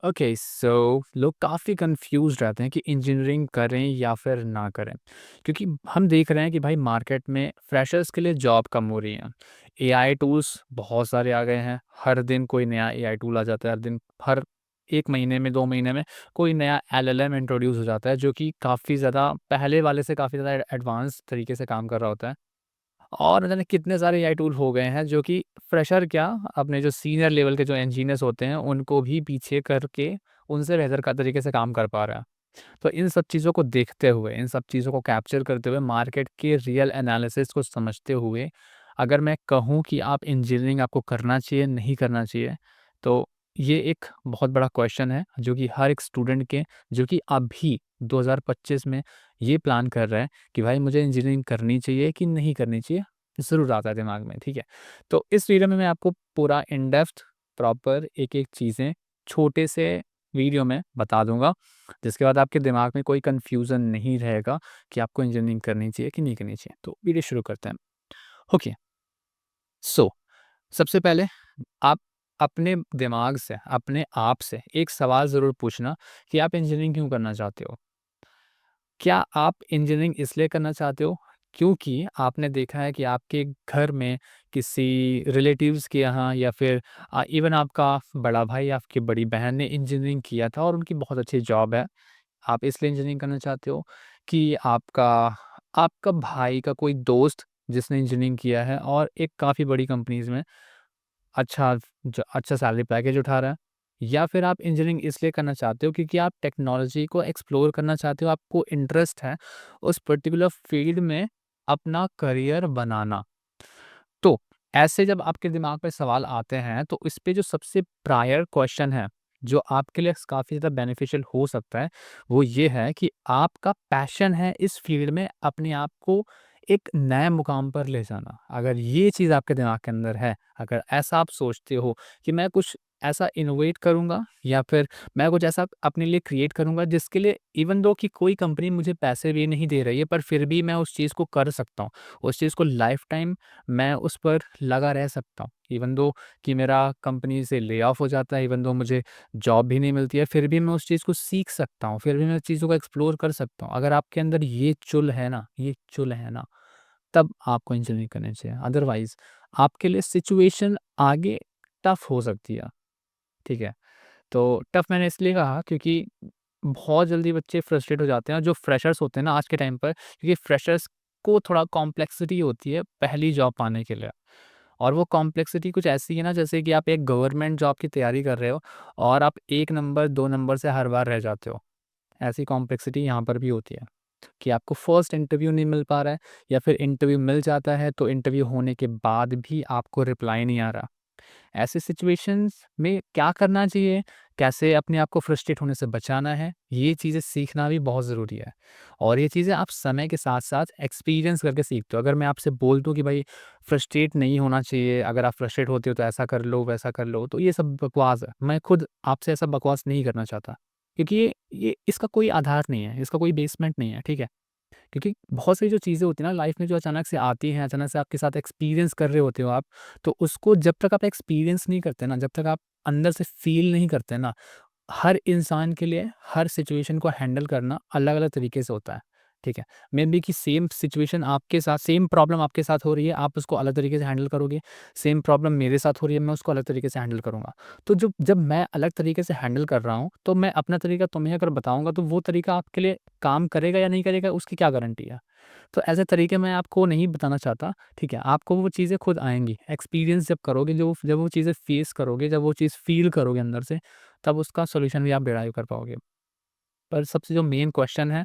Okay, सो लोग काफ़ी confuse रहते हैं कि इंजीनियरिंग करें या फिर ना करें, क्योंकि हम देख रहे हैं कि भाई मार्केट में फ्रेशर्स के लिए जॉब कम हो रही हैं। एआई टूल्स बहुत सारे आ गए हैं, हर दिन कोई नया एआई टूल आ जाता है, हर दिन, हर 1 महीने में 2 महीने में कोई नया एलएलएम इंट्रोड्यूस हो जाता है जो कि काफ़ी ज़्यादा पहले वाले से काफ़ी ज़्यादा एडवांस तरीके से काम कर रहा होता है। और न जाने कितने सारे एआई टूल हो गए हैं जो कि फ्रेशर क्या, अपने जो सीनियर लेवल के जो इंजीनियर्स होते हैं उनको भी पीछे करके उनसे बेहतर का तरीके से काम कर पा रहा है। तो इन सब चीज़ों को देखते हुए, इन सब चीज़ों को कैप्चर करते हुए, मार्केट के रियल एनालिसिस को समझते हुए, अगर मैं कहूँ कि आप इंजीनियरिंग आपको करना चाहिए, नहीं करना चाहिए, तो ये एक बहुत बड़ा क्वेश्चन है जो कि हर एक स्टूडेंट के, जो कि अभी 2025 में ये प्लान कर रहा है कि भाई मुझे इंजीनियरिंग करनी चाहिए कि नहीं करनी चाहिए, ज़रूर आता है दिमाग में, ठीक है? तो इस वीडियो में मैं आपको पूरा इन डेप्थ प्रॉपर एक-एक चीज़ें छोटे से वीडियो में बता दूँगा, जिसके बाद आपके दिमाग में कोई कन्फ्यूज़न नहीं रहेगा कि आपको इंजीनियरिंग करनी चाहिए कि नहीं करनी चाहिए। तो वीडियो शुरू करते हैं। ओके, सो सबसे पहले आप अपने दिमाग से, अपने आप से एक सवाल ज़रूर पूछना कि आप इंजीनियरिंग क्यों करना चाहते हो? क्या आप इंजीनियरिंग इसलिए करना चाहते हो क्योंकि आपने देखा है कि आपके घर में किसी रिलेटिव्स के यहाँ या फिर इवन आपका बड़ा भाई, आपकी बड़ी बहन ने इंजीनियरिंग किया था और उनकी बहुत अच्छी जॉब है। आप इसलिए इंजीनियरिंग करना चाहते हो कि आपका आपका भाई का कोई दोस्त जिसने इंजीनियरिंग किया है और एक काफ़ी बड़ी कंपनीज़ में अच्छा अच्छा सैलरी पैकेज उठा रहा है, या फिर आप इंजीनियरिंग इसलिए करना चाहते हो क्योंकि आप टेक्नोलॉजी को एक्सप्लोर करना चाहते हो, आपको इंटरेस्ट है उस पर्टिकुलर फील्ड में अपना करियर बनाना। तो ऐसे जब आपके दिमाग में सवाल आते हैं तो इस पे जो सबसे प्रायर क्वेश्चन है, जो आपके लिए काफ़ी ज़्यादा बेनिफिशियल हो सकता है, वो ये है कि आपका पैशन है इस फील्ड में अपने आप को एक नए मुकाम पर ले जाना। अगर ये चीज़ आपके दिमाग के अंदर है, अगर ऐसा आप सोचते हो कि मैं कुछ ऐसा इनोवेट करूँगा या फिर मैं कुछ ऐसा अपने लिए क्रिएट करूँगा जिसके लिए इवन दो कि कोई कंपनी मुझे पैसे भी नहीं दे रही है, पर फिर भी मैं उस चीज़ को कर सकता हूँ। उस चीज़ को लाइफ़ टाइम मैं उस पर लगा रह सकता हूँ। इवन दो कि मेरा कंपनी से ले ऑफ हो जाता है, इवन दो मुझे जॉब भी नहीं मिलती है, फिर भी मैं उस चीज़ को सीख सकता हूँ, फिर भी मैं चीज़ों को एक्सप्लोर कर सकता हूँ। अगर आपके अंदर ये चुल है ना, तब आपको इंजीनियरिंग करनी चाहिए। अदरवाइज़ आपके लिए सिचुएशन आगे टफ़ हो सकती है, ठीक है? तो टफ़ मैंने इसलिए कहा क्योंकि बहुत जल्दी बच्चे फ्रस्ट्रेट हो जाते हैं, जो फ्रेशर्स होते हैं ना आज के टाइम पर, क्योंकि फ्रेशर्स को थोड़ा कॉम्प्लेक्सिटी होती है पहली जॉब पाने के लिए। और वो कॉम्प्लेक्सिटी कुछ ऐसी है ना, जैसे कि आप एक गवर्नमेंट जॉब की तैयारी कर रहे हो और आप 1 नंबर 2 नंबर से हर बार रह जाते हो। ऐसी कॉम्प्लेक्सिटी यहाँ पर भी होती है कि आपको फर्स्ट इंटरव्यू नहीं मिल पा रहा है, या फिर इंटरव्यू मिल जाता है तो इंटरव्यू होने के बाद भी आपको रिप्लाई नहीं आ रहा। ऐसे सिचुएशंस में क्या करना चाहिए, कैसे अपने आप को फ्रस्ट्रेट होने से बचाना है, ये चीज़ें सीखना भी बहुत ज़रूरी है। और ये चीज़ें आप समय के साथ-साथ एक्सपीरियंस करके सीखते हो। अगर मैं आपसे बोल दूँ कि भाई फ्रस्ट्रेट नहीं होना चाहिए, अगर आप फ्रस्ट्रेट होते हो तो ऐसा कर लो, वैसा कर लो, तो ये सब बकवास है। मैं खुद आपसे ऐसा बकवास नहीं करना चाहता, क्योंकि ये इसका कोई आधार नहीं है, इसका कोई बेसमेंट नहीं है, ठीक है? क्योंकि बहुत सारी जो चीज़ें होती हैं ना लाइफ में, जो अचानक से आती हैं, अचानक से आपके साथ एक्सपीरियंस कर रहे होते हो आप, तो उसको जब तक आप एक्सपीरियंस नहीं करते ना, जब तक आप अंदर से फ़ील नहीं करते ना, हर इंसान के लिए हर सिचुएशन को हैंडल करना अलग-अलग तरीके से होता है, ठीक है? मेबी कि सेम सिचुएशन आपके साथ, सेम प्रॉब्लम आपके साथ हो रही है, आप उसको अलग तरीके से हैंडल करोगे, सेम प्रॉब्लम मेरे साथ हो रही है, मैं उसको अलग तरीके से हैंडल करूँगा। तो जब जब मैं अलग तरीके से हैंडल कर रहा हूँ, तो मैं अपना तरीका तुम्हें अगर बताऊँगा, तो वो तरीका आपके लिए काम करेगा या नहीं करेगा, उसकी क्या गारंटी है? तो ऐसे तरीके मैं आपको नहीं बताना चाहता, ठीक है? आपको वो चीज़ें खुद आएँगी, एक्सपीरियंस जब करोगे, जब वो चीज़ें फेस करोगे, जब वो चीज़ फ़ील करोगे अंदर से, तब उसका सॉल्यूशन भी आप डिराइव कर पाओगे। पर सबसे जो मेन क्वेश्चन है,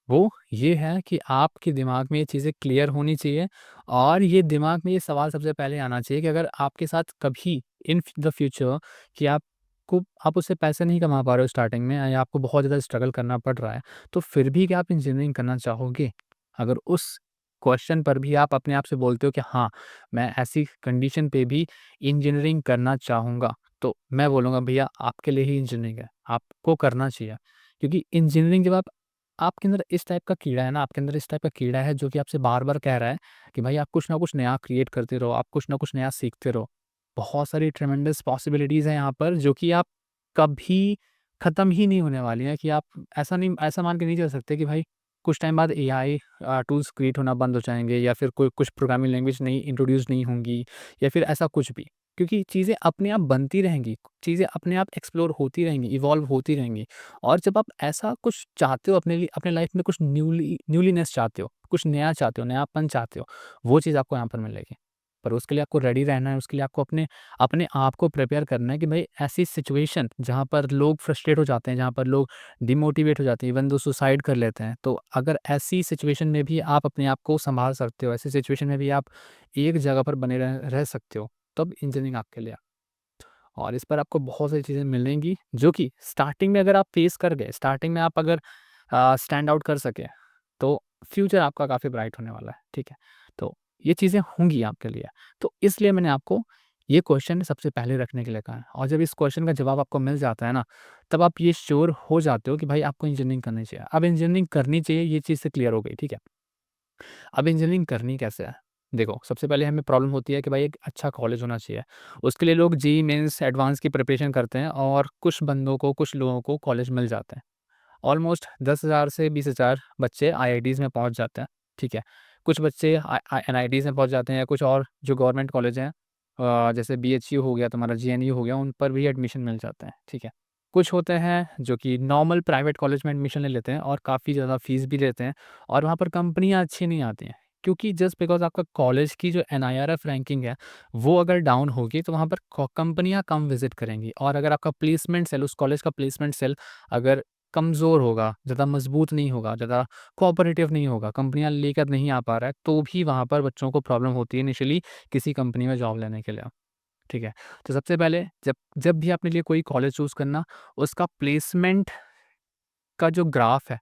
वो ये है कि आपके दिमाग में ये चीज़ें क्लियर होनी चाहिए, और ये दिमाग में ये सवाल सबसे पहले आना चाहिए कि अगर आपके साथ कभी इन द फ्यूचर कि आप उससे पैसे नहीं कमा पा रहे हो स्टार्टिंग में, या आपको बहुत ज़्यादा स्ट्रगल करना पड़ रहा है, तो फिर भी क्या आप इंजीनियरिंग करना चाहोगे? अगर उस क्वेश्चन पर भी आप अपने आप से बोलते हो कि हाँ, मैं ऐसी कंडीशन पे भी इंजीनियरिंग करना चाहूँगा, तो मैं बोलूँगा भैया आपके लिए ही इंजीनियरिंग है, आपको करना चाहिए। क्योंकि इंजीनियरिंग जब आपके अंदर इस टाइप का कीड़ा है ना, आपके अंदर इस टाइप का कीड़ा है जो कि आपसे बार-बार कह रहा है कि भाई आप कुछ ना कुछ नया क्रिएट करते रहो, आप कुछ ना कुछ नया सीखते रहो। बहुत सारी ट्रेमेंडस पॉसिबिलिटीज़ हैं यहाँ पर जो कि आप कभी ख़त्म ही नहीं होने वाली हैं कि आप ऐसा मान के नहीं चल सकते कि भाई कुछ टाइम बाद एआई टूल्स क्रिएट होना बंद हो जाएँगे या फिर कोई कुछ प्रोग्रामिंग लैंग्वेज नई इंट्रोड्यूस नहीं होंगी या फिर ऐसा कुछ भी। क्योंकि चीज़ें अपने आप बनती रहेंगी, चीज़ें अपने आप एक्सप्लोर होती रहेंगी, इवॉल्व होती रहेंगी और जब आप ऐसा कुछ चाहते हो अपने लिए अपने लाइफ़ में कुछ न्यूलीनेस चाहते हो, कुछ नया चाहते हो, नयापन चाहते हो, वो चीज़ आपको यहाँ पर मिलेगी। पर उसके लिए आपको रेडी रहना है, उसके लिए आपको अपने अपने आप को प्रिपेयर करना है कि भाई ऐसी सिचुएशन जहाँ पर लोग फ्रस्ट्रेट हो जाते हैं, जहाँ पर लोग डिमोटिवेट हो जाते हैं, इवन दो सुसाइड कर लेते हैं। तो अगर ऐसी सिचुएशन में भी आप अपने आप को सँभाल सकते हो, ऐसी सिचुएशन में भी आप एक जगह पर बने रह रह सकते हो, तब इंजीनियरिंग आपके लिए और इस पर आपको बहुत सारी चीज़ें मिलेंगी, जो कि स्टार्टिंग में अगर आप फेस कर गए, स्टार्टिंग में आप अगर स्टैंड आउट कर सके, तो फ्यूचर आपका काफ़ी ब्राइट होने वाला है, ठीक है? तो ये चीज़ें होंगी आपके लिए। तो इसलिए मैंने आपको ये क्वेश्चन सबसे पहले रखने के लिए कहा है और जब इस क्वेश्चन का जवाब आपको मिल जाता है ना, तब आप ये श्योर हो जाते हो कि भाई आपको इंजीनियरिंग करनी चाहिए। अब इंजीनियरिंग करनी चाहिए, ये चीज़ से क्लियर हो गई, ठीक है? अब इंजीनियरिंग करनी कैसे है? देखो, सबसे पहले हमें प्रॉब्लम होती है कि भाई एक अच्छा कॉलेज होना चाहिए। उसके लिए लोग जेईई मेन्स, एडवांस की प्रिपरेशन करते हैं और कुछ बंदों को, कुछ लोगों को कॉलेज मिल जाते हैं। ऑलमोस्ट 10,000 से 20,000 बच्चे आईआईटीज़ में पहुँच जाते हैं, ठीक है। कुछ बच्चे एनआईटीज़ में पहुँच जाते हैं, कुछ और जो गवर्नमेंट कॉलेज हैं जैसे बीएचयू हो गया, तुम्हारा जेएनयू हो गया, उन पर भी एडमिशन मिल जाते हैं, ठीक है। कुछ होते हैं जो कि नॉर्मल प्राइवेट कॉलेज में एडमिशन ले लेते हैं और काफ़ी ज़्यादा फीस भी लेते हैं और वहाँ पर कंपनियाँ अच्छी नहीं आती हैं। क्योंकि जस्ट बिकॉज़ आपका कॉलेज की जो एनआईआरएफ रैंकिंग है, वो अगर डाउन होगी तो वहाँ पर कंपनियाँ कम विज़िट करेंगी और अगर आपका प्लेसमेंट सेल उस कॉलेज का प्लेसमेंट सेल अगर कमज़ोर होगा, ज़्यादा मज़बूत नहीं होगा, ज़्यादा कोऑपरेटिव नहीं होगा, कंपनियाँ लेकर नहीं आ पा रहा है, तो भी वहाँ पर बच्चों को प्रॉब्लम होती है इनिशियली किसी कंपनी में जॉब लेने के लिए, ठीक है? तो सबसे पहले जब जब भी अपने लिए कोई कॉलेज चूज़ करना, उसका प्लेसमेंट का जो ग्राफ है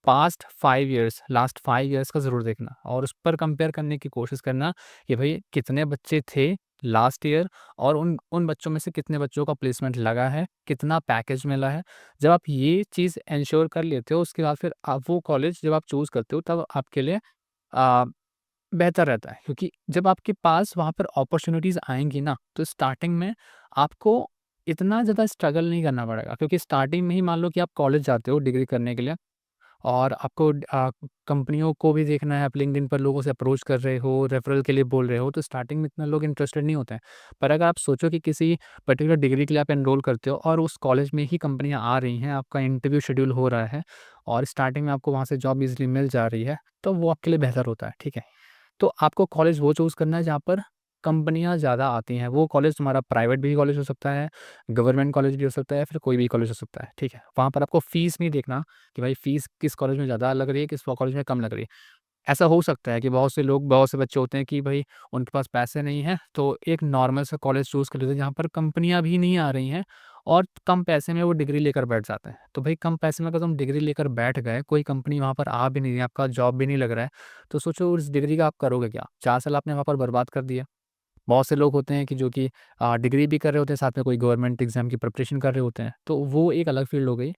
पास्ट 5 इयर्स, लास्ट 5 इयर्स का ज़रूर देखना और उस पर कंपेयर करने की कोशिश करना कि भई कितने बच्चे थे लास्ट ईयर और उन उन बच्चों में से कितने बच्चों का प्लेसमेंट लगा है, कितना पैकेज मिला है। जब आप ये चीज़ एन्श्योर कर लेते हो उसके बाद फिर आप वो कॉलेज जब आप चूज़ करते हो तब आपके लिए अ, बेहतर रहता है क्योंकि जब आपके पास वहाँ पर अपॉर्च्युनिटीज़ आएँगी ना, तो स्टार्टिंग में आपको इतना ज़्यादा स्ट्रगल नहीं करना पड़ेगा क्योंकि स्टार्टिंग में ही मान लो कि आप कॉलेज जाते हो डिग्री करने के लिए और आपको कंपनियों को भी देखना है, आप लिंक्डइन पर लोगों से अप्रोच कर रहे हो, रेफरल के लिए बोल रहे हो, तो स्टार्टिंग में इतना लोग इंटरेस्टेड नहीं होते हैं। पर अगर आप सोचो कि किसी पर्टिकुलर डिग्री के लिए आप एनरोल करते हो और उस कॉलेज में ही कंपनियाँ आ रही हैं, आपका इंटरव्यू शेड्यूल हो रहा है और स्टार्टिंग में आपको वहाँ से जॉब ईज़िली मिल जा रही है, तो वो आपके लिए बेहतर होता है, ठीक है? तो आपको कॉलेज वो चूज़ करना है जहाँ पर कंपनियाँ ज़्यादा आती हैं। वो कॉलेज तुम्हारा प्राइवेट भी कॉलेज हो सकता है, गवर्नमेंट कॉलेज भी हो सकता है, फिर कोई भी कॉलेज हो सकता है, ठीक है? वहाँ पर आपको फ़ीस नहीं देखना कि भाई फ़ीस किस कॉलेज में ज़्यादा लग रही है, किस कॉलेज में कम लग रही है। ऐसा हो सकता है कि बहुत से बच्चे होते हैं कि भई उनके पास पैसे नहीं हैं, तो एक नॉर्मल सा कॉलेज चूज़ कर लेते हैं जहाँ पर कंपनियाँ भी नहीं आ रही हैं और कम पैसे में वो डिग्री लेकर बैठ जाते हैं। तो भई कम पैसे में अगर तुम डिग्री लेकर बैठ गए, कोई कंपनी वहाँ पर आ भी नहीं रही है, आपका जॉब भी नहीं लग रहा है, तो सोचो उस डिग्री का आप करोगे क्या? 4 साल आपने वहाँ पर बर्बाद कर दिया। बहुत से लोग होते हैं कि जो कि डिग्री भी कर रहे होते हैं, साथ में कोई गवर्नमेंट एग्ज़ाम की प्रिपरेशन कर रहे होते हैं, तो वो एक अलग फ़ील्ड हो गई।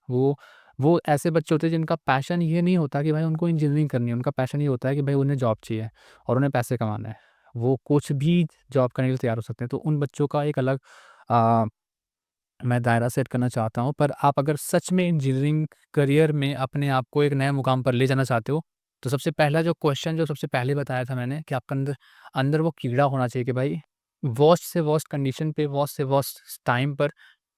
वो ऐसे बच्चे होते हैं जिनका पैशन ये नहीं होता कि भाई उनको इंजीनियरिंग करनी है, उनका पैशन ये होता है कि भाई उन्हें जॉब चाहिए और उन्हें पैसे कमाना है। वो कुछ भी जॉब करने के लिए तैयार हो सकते हैं, तो उन बच्चों का एक अलग अ, मैं दायरा सेट करना चाहता हूँ। पर आप अगर सच में इंजीनियरिंग करियर में अपने आप को एक नए मुकाम पर ले जाना चाहते हो, तो सबसे पहला जो क्वेश्चन जो सबसे पहले बताया था मैंने कि आपके अंदर अंदर वो कीड़ा होना चाहिए कि भाई वर्स्ट से वर्स्ट कंडीशन पे, वर्स्ट से वर्स्ट टाइम पर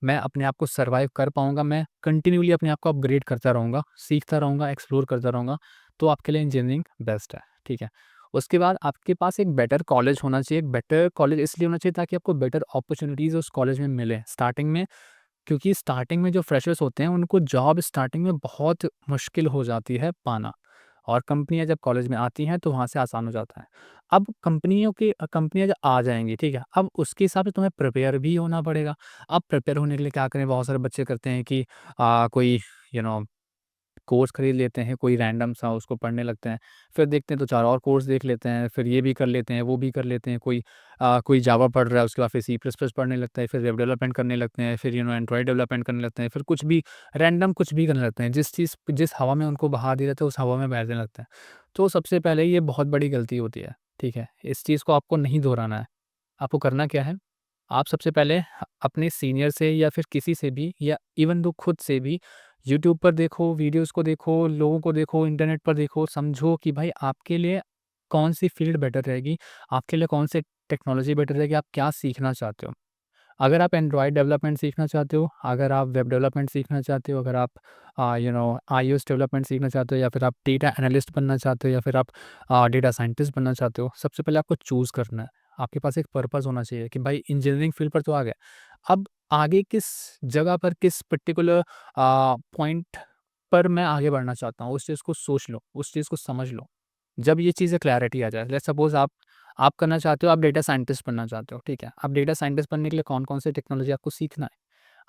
मैं अपने आप को सर्वाइव कर पाऊँगा, मैं कंटिन्यूअली अपने आप को अपग्रेड करता रहूँगा, सीखता रहूँगा, एक्सप्लोर करता रहूँगा, तो आपके लिए इंजीनियरिंग बेस्ट है, ठीक है। उसके बाद आपके पास एक बेटर कॉलेज होना चाहिए, एक बेटर कॉलेज इसलिए होना चाहिए ताकि आपको बेटर अपॉर्च्युनिटीज़ उस कॉलेज में मिले। स्टार्टिंग में क्योंकि स्टार्टिंग में जो फ्रेशर्स होते हैं उनको जॉब स्टार्टिंग में बहुत मुश्किल हो जाती है पाना और कंपनियाँ जब कॉलेज में आती हैं तो वहाँ से आसान हो जाता है। अब कंपनियाँ जब आ जाएँगी, ठीक है? अब उसके हिसाब से तुम्हें प्रिपेयर भी होना पड़ेगा। अब प्रिपेयर होने के लिए क्या करें बहुत सारे बच्चे करते हैं कि कोई यू नो कोर्स खरीद लेते हैं, कोई रैंडम सा उसको पढ़ने लगते हैं। फिर देखते हैं तो 4 और कोर्स देख लेते हैं, फिर ये भी कर लेते हैं, वो भी कर लेते हैं। कोई जावा पढ़ रहा है, उसके बाद फिर सी प्लस प्लस पढ़ने लगता है, फिर वेब डेवलपमेंट करने लगते हैं, फिर एंड्रॉइड डेवलपमेंट करने लगते हैं, फिर कुछ भी रैंडम कुछ भी करने लगते हैं। जिस हवा में उनको बहा दिया जाता है, उस हवा में बहने लगते हैं। तो सबसे पहले ये बहुत बड़ी गलती होती है, ठीक है? इस चीज़ को आपको नहीं दोहराना है। आपको करना क्या है? आप सबसे पहले अपने सीनियर से या फिर किसी से भी या इवन दो खुद से भी यूट्यूब पर देखो, वीडियोज़ को देखो, लोगों को देखो, इंटरनेट पर देखो, समझो कि भाई आपके लिए कौन-सी फ़ील्ड बेटर रहेगी, आपके लिए कौन-सी टेक्नोलॉजी बेटर रहेगी, आप क्या सीखना चाहते हो। अगर आप एंड्रॉयड डेवलपमेंट सीखना चाहते हो, अगर आप वेब डेवलपमेंट सीखना चाहते हो, अगर आप आईओएस डेवलपमेंट सीखना चाहते हो या फिर आप डेटा एनालिस्ट बनना चाहते हो या फिर आप डेटा साइंटिस्ट बनना चाहते हो, सबसे पहले आपको चूज़ करना है। आपके पास एक पर्पस होना चाहिए कि भाई इंजीनियरिंग फील्ड पर तो आ गए। अब आगे किस जगह पर किस पर्टिकुलर पॉइंट पर मैं आगे बढ़ना चाहता हूँ, उस चीज़ को सोच लो, उस चीज़ को समझ लो। जब ये चीज़ें क्लैरिटी आ जाए, लेट्स सपोज़ आप करना चाहते हो, आप डेटा साइंटिस्ट बनना चाहते हो, ठीक है? अब डेटा साइंटिस्ट बनने के लिए कौन-कौन से टेक्नोलॉजी आपको सीखना है?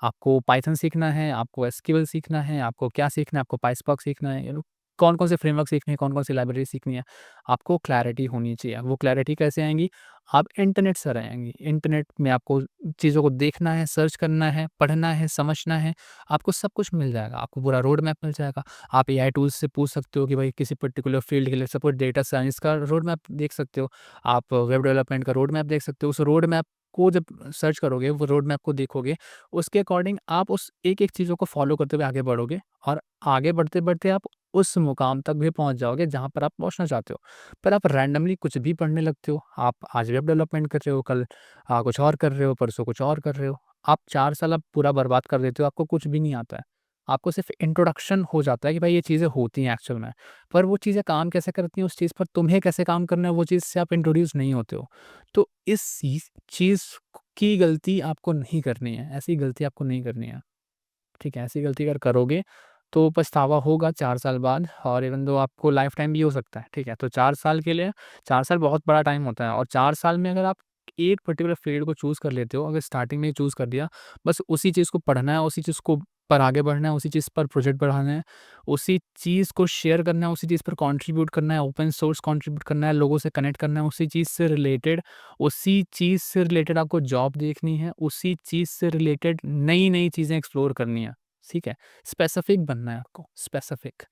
आपको पाइथन सीखना है, आपको एसक्यूएल सीखना है, आपको क्या सीखना है, आपको पाइस्पार्क सीखना है, कौन-कौन से फ्रेमवर्क सीखने हैं, कौन-कौन सी लाइब्रेरी सीखनी है, आपको क्लैरिटी होनी चाहिए। वो क्लैरिटी कैसे आएँगी? आप इंटरनेट से आएँगी। इंटरनेट में आपको चीज़ों को देखना है, सर्च करना है, पढ़ना है, समझना है, आपको सब कुछ मिल जाएगा, आपको पूरा रोड मैप मिल जाएगा। आप एआई टूल्स से पूछ सकते हो कि भाई किसी पर्टिकुलर फील्ड के लिए सपोज़ डेटा साइंस का रोड मैप देख सकते हो, आप वेब डेवलपमेंट का रोड मैप देख सकते हो। उस रोड मैप को जब सर्च करोगे, वो रोड मैप को देखोगे, उसके अकॉर्डिंग आप उस एक-एक चीज़ों को फ़ॉलो करते हुए आगे बढ़ोगे और आगे बढ़ते-बढ़ते आप उस मुकाम तक भी पहुँच जाओगे जहाँ पर आप पहुँचना चाहते हो। पर आप रैंडमली कुछ भी पढ़ने लगते हो, आप आज वेब डेवलपमेंट कर रहे हो, कल कुछ और कर रहे हो, परसों कुछ और कर रहे हो। आप 4 साल आप पूरा बर्बाद कर देते हो, आपको कुछ भी नहीं आता है। आपको सिर्फ़ इंट्रोडक्शन हो जाता है कि भाई ये चीज़ें होती हैं एक्चुअल में, पर वो चीज़ें काम कैसे करती हैं, उस चीज़ पर तुम्हें कैसे काम करना है, वो चीज़ से आप इंट्रोड्यूस नहीं होते हो। तो इस चीज़ की गलती आपको नहीं करनी है, ऐसी गलती आपको नहीं करनी है, ठीक है? ऐसी गलती अगर करोगे, तो पछतावा होगा 4 साल बाद और इवन दो आपको लाइफ़ टाइम भी हो सकता है, ठीक है? तो 4 साल के लिए 4 साल बहुत बड़ा टाइम होता है और 4 साल में अगर आप एक पर्टिकुलर फ़ील्ड को चूज़ कर लेते हो, अगर स्टार्टिंग में ही चूज़ कर दिया, बस उसी चीज़ को पढ़ना है, उसी चीज़ को पर आगे बढ़ना है, उसी चीज़ पर प्रोजेक्ट बढ़ाना है, उसी चीज़ को शेयर करना है, उसी चीज़ पर कंट्रीब्यूट करना है, ओपन सोर्स कंट्रीब्यूट करना है, लोगों से कनेक्ट करना है, उसी चीज़ से रिलेटेड आपको जॉब देखनी है, उसी चीज़ से रिलेटेड नई-नई चीज़ें एक्सप्लोर करनी है, ठीक है? स्पेसिफिक बनना है आपको, स्पेसिफिक।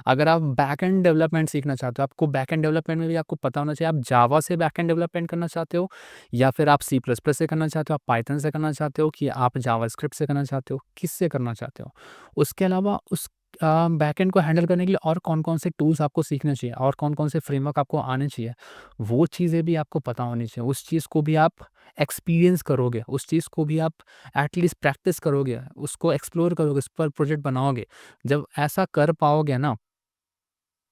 अगर आप बैकएंड डेवलपमेंट सीखना चाहते हो, आपको बैकएंड डेवलपमेंट में भी आपको पता होना चाहिए, आप जावा से बैकएंड डेवलपमेंट करना चाहते हो या फिर आप सी प्लस प्लस से करना चाहते हो, आप पाइथन से करना चाहते हो कि आप जावास्क्रिप्ट से करना चाहते हो, किससे करना चाहते हो? उसके अलावा उस बैकएंड को हैंडल करने के लिए और कौन-कौन से टूल्स आपको सीखने चाहिए और कौन-कौन से फ्रेमवर्क आपको आने चाहिए, वो चीज़ें भी आपको पता होनी चाहिए। उस चीज़ को भी आप एक्सपीरियंस करोगे, उस चीज़ को भी आप एटलीस्ट प्रैक्टिस करोगे, उसको एक्सप्लोर करोगे, उस पर प्रोजेक्ट बनाओगे। जब ऐसा कर पाओगे ना,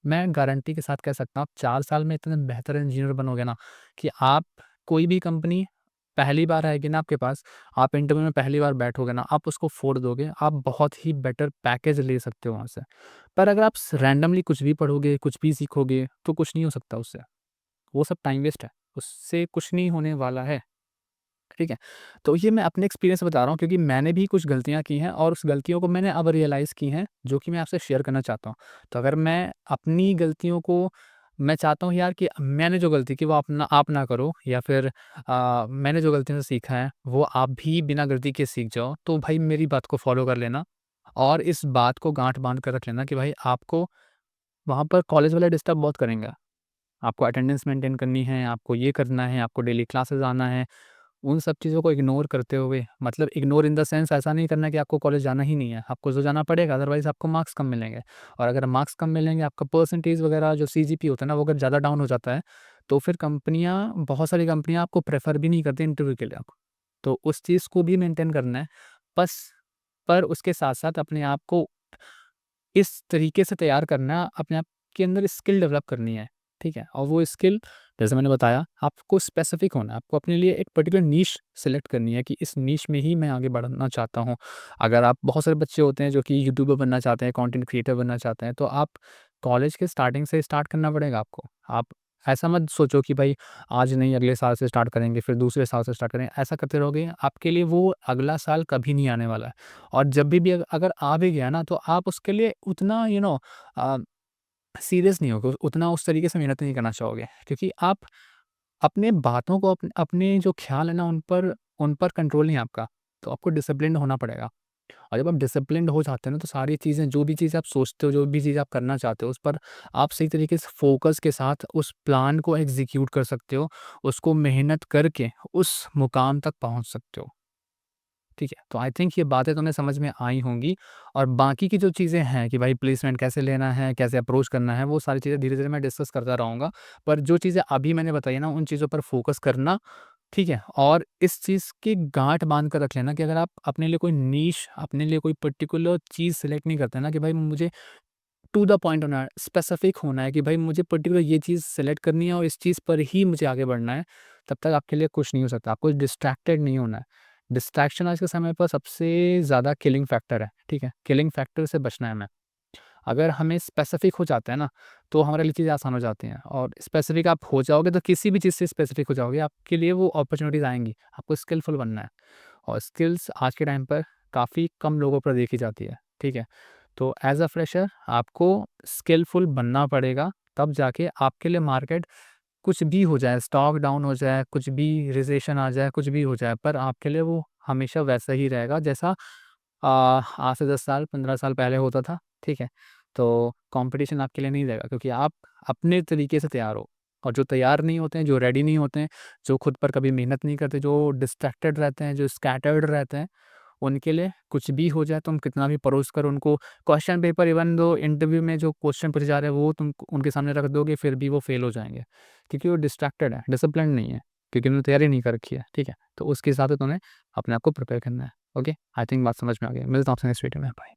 मैं गारंटी के साथ कह सकता हूँ, आप 4 साल में इतने बेहतर इंजीनियर बनोगे ना कि आप कोई भी कंपनी पहली बार आएगी ना आपके पास, आप इंटरव्यू में पहली बार बैठोगे ना, आप उसको फोड़ दोगे, आप बहुत ही बेटर पैकेज ले सकते हो वहाँ से। पर अगर आप स रैंडमली कुछ भी पढ़ोगे, कुछ भी सीखोगे, तो कुछ नहीं हो सकता उससे। वो सब टाइम वेस्ट है, उससे कुछ नहीं होने वाला है। ठीक है? तो ये मैं अपने एक्सपीरियंस से बता रहा हूँ क्योंकि मैंने भी कुछ गलतियाँ की हैं और उस गलतियों को मैंने अब रियलाइज़ की हैं, जो कि मैं आपसे शेयर करना चाहता हूँ। तो अगर मैं अपनी गलतियों को मैं चाहता हूँ यार कि मैंने जो गलती की वो आप ना करो या फिर मैंने जो गलतियों से सीखा है, वो आप भी बिना गलती के सीख जाओ। तो भाई मेरी बात को फ़ॉलो कर लेना और इस बात को गाँठ बाँध कर रख लेना कि भाई आपको वहाँ पर कॉलेज वाले डिस्टर्ब बहुत करेंगे। आपको अटेंडेंस मेंटेन करनी है, आपको ये करना है, आपको डेली क्लासेस आना है। उन सब चीज़ों को इग्नोर करते हुए मतलब इग्नोर इन द सेंस ऐसा नहीं करना कि आपको कॉलेज जाना ही नहीं है, आपको तो जाना पड़ेगा अदरवाइज़ आपको मार्क्स कम मिलेंगे और अगर मार्क्स कम मिलेंगे, आपका परसेंटेज वगैरह जो सीजीपी होता है ना, वो अगर ज़्यादा डाउन हो जाता है, तो फिर कंपनियाँ बहुत सारी कंपनियाँ आपको प्रेफ़र भी नहीं करती इंटरव्यू के लिए आप। तो उस चीज़ को भी मेंटेन करना है, बस पर उसके साथ-साथ अपने आप को इस तरीके से तैयार करना अपने आप के अंदर स्किल डेवलप करनी है, ठीक है? और वो स्किल जैसे मैंने बताया आपको स्पेसिफ़िक होना है, आपको अपने लिए एक पर्टिकुलर नीश सेलेक्ट करनी है कि इस नीश में ही मैं आगे बढ़ना चाहता हूँ। अगर आप बहुत सारे बच्चे होते हैं जो कि यूट्यूबर बनना चाहते हैं, कंटेंट क्रिएटर बनना चाहते हैं, तो आप कॉलेज के स्टार्टिंग से स्टार्ट करना पड़ेगा आपको। आप ऐसा मत सोचो कि भाई आज नहीं अगले साल से स्टार्ट करेंगे, फिर दूसरे साल से स्टार्ट करेंगे, ऐसा करते रहोगे आपके लिए वो अगला साल कभी नहीं आने वाला है। और जब भी अगर आ भी गया ना तो आप उसके लिए उतना अ, सीरियस नहीं होगे, उतना उस तरीके से मेहनत नहीं करना चाहोगे क्योंकि आप अपने बातों को अपने जो ख़्याल है ना उन पर कंट्रोल नहीं है आपका, तो आपको डिसिप्लिन्ड होना पड़ेगा। और जब आप डिसिप्लिन्ड हो जाते हैं ना, तो सारी चीज़ें, जो भी चीज़ें आप सोचते हो, जो भी चीज़ आप करना चाहते हो, उस पर आप सही तरीके से फ़ोकस के साथ उस प्लान को एग्ज़ीक्यूट कर सकते हो, उसको मेहनत करके उस मुकाम तक पहुँच सकते हो। ठीक है, तो आई थिंक ये बातें तुम्हें समझ में आई होंगी, और बाकी की जो चीज़ें हैं कि भाई प्लेसमेंट कैसे लेना है, कैसे अप्रोच करना है, वो सारी चीज़ें धीरे-धीरे मैं डिस्कस करता रहूँगा। पर जो चीज़ें अभी मैंने बताई ना, उन चीज़ों पर फ़ोकस करना, ठीक है? और इस चीज़ की गाँठ बाँध कर रख लेना कि अगर आप अपने लिए कोई नीश, अपने लिए कोई पर्टिकुलर चीज़ सेलेक्ट नहीं करते ना, कि भाई मुझे टू द पॉइंट होना है, स्पेसिफिक होना है कि भाई मुझे पर्टिकुलर ये चीज़ सेलेक्ट करनी है और इस चीज़ पर ही मुझे आगे बढ़ना है, तब तक आपके लिए कुछ नहीं हो सकता। आपको डिस्ट्रैक्टेड नहीं होना है। डिस्ट्रैक्शन आज के समय पर सबसे ज़्यादा किलिंग फैक्टर है, ठीक है? किलिंग फैक्टर से बचना है हमें। अगर हमें स्पेसिफिक हो जाता है ना, तो हमारे लिए चीज़ें आसान हो जाती हैं, और स्पेसिफिक आप हो जाओगे तो किसी भी चीज़ से स्पेसिफिक हो जाओगे, आपके लिए वो अपॉर्च्युनिटीज़ आएँगी। आपको स्किलफुल बनना है, और स्किल्स आज के टाइम पर काफ़ी कम लोगों पर देखी जाती है, ठीक है? तो एज़ अ फ्रेशर आपको स्किलफुल बनना पड़ेगा, तब जाके आपके लिए मार्केट, कुछ भी हो जाए, स्टॉक डाउन हो जाए, कुछ भी रिसेशन आ जाए, कुछ भी हो जाए, पर आपके लिए वो हमेशा वैसा ही रहेगा जैसा आज से 10 साल, 15 साल पहले होता था, ठीक है? तो कॉम्पिटिशन आपके लिए नहीं रहेगा, क्योंकि आप अपने तरीके से तैयार हो, और जो तैयार नहीं होते हैं, जो रेडी नहीं होते हैं, जो खुद पर कभी मेहनत नहीं करते, जो डिस्ट्रैक्टेड रहते हैं, जो स्कैटर्ड रहते हैं, उनके लिए कुछ भी हो जाए, तुम कितना भी परोस कर उनको question paper, even though interview में जो क्वेश्चन पूछे जा रहे हैं, वो तुम उनके सामने रख दोगे, फिर भी वो फेल हो जाएँगे। क्योंकि वो डिस्ट्रैक्टेड है, डिसिप्लिन्ड नहीं है, क्योंकि उन्होंने तैयारी नहीं कर रखी है, ठीक है? तो उसके हिसाब से तुम्हें अपने आप को प्रिपेयर करना है। ओके? आई थिंक बात समझ में आ गई। मिलता हूँ आपसे नेक्स्ट वीडियो में। बाय।